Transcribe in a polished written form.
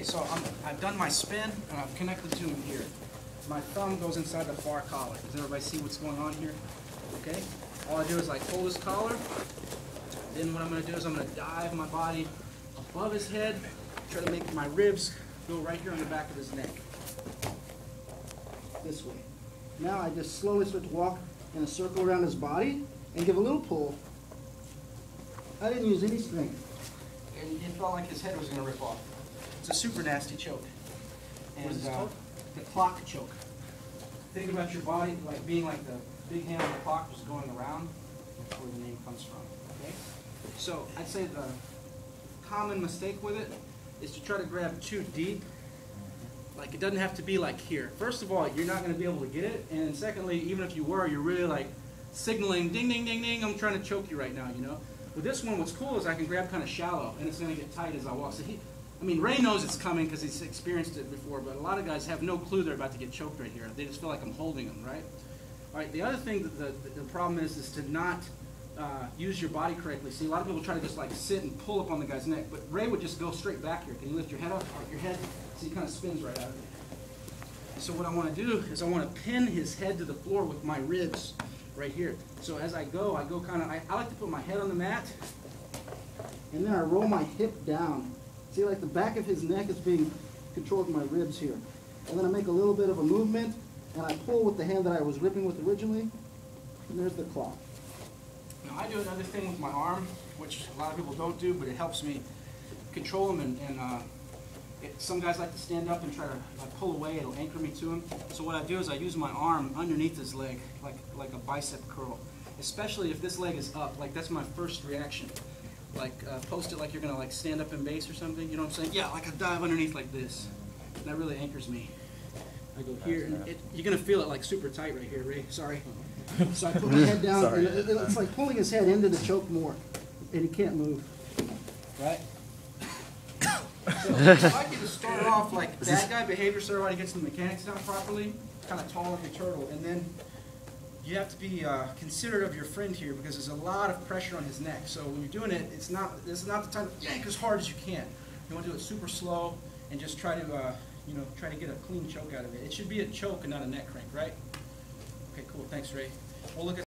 so I've done my spin, and I've connected to him here. My thumb goes inside the far collar. Does everybody see what's going on here? Okay? All I do is like pull his collar. Then what I'm going to do is I'm going to dive my body above his head, try to make my ribs go right here on the back of his neck. This way. Now I just slowly start to walk in a circle around his body and give a little pull. I didn't use any strength. And it felt like his head was going to rip off. It's a super nasty choke. And, what is this called? The clock choke. Think about your body like being like the big hand on the clock just going around. That's where the name comes from. Okay? So I'd say the common mistake with it is to try to grab too deep. Like it doesn't have to be like here. First of all, you're not going to be able to get it. And secondly, even if you were, you're really like signaling, ding, ding, ding, ding, I'm trying to choke you right now, you know? With this one, what's cool is I can grab kind of shallow, and it's going to get tight as I walk. So Ray knows it's coming because he's experienced it before, but a lot of guys have no clue they're about to get choked right here. They just feel like I'm holding them, right? All right, the other thing that the problem is to not use your body correctly. See, a lot of people try to just like sit and pull up on the guy's neck, but Ray would just go straight back here. Can you lift your head up? Your head, see, he kind of spins right out of it. So what I want to do is I want to pin his head to the floor with my ribs right here. So as I go kind of, I like to put my head on the mat, and then I roll my hip down. See, like the back of his neck is being controlled with my ribs here. And then I make a little bit of a movement, and I pull with the hand that I was ripping with originally, and there's the clock. Now I do another thing with my arm, which a lot of people don't do, but it helps me control him, and some guys like to stand up and try to pull away. It'll anchor me to him. So what I do is I use my arm underneath his leg, like a bicep curl. Especially if this leg is up, like that's my first reaction. Like post it like you're gonna like stand up in base or something. You know what I'm saying? Yeah, like I dive underneath like this. And that really anchors me. I go here, and you're gonna feel it like super tight right here, Ray. Sorry. So I put my head down, and it's like pulling his head into the choke more, and he can't move. Right? So I'd like you to start off like bad guy behavior, so everybody gets the mechanics down properly, kind of tall like a turtle, and then you have to be considerate of your friend here because there's a lot of pressure on his neck. So when you're doing it, this is not the time to yank as hard as you can. You want to do it super slow and just try to try to get a clean choke out of it. It should be a choke and not a neck crank, right? Okay, cool. Thanks, Ray. We'll look at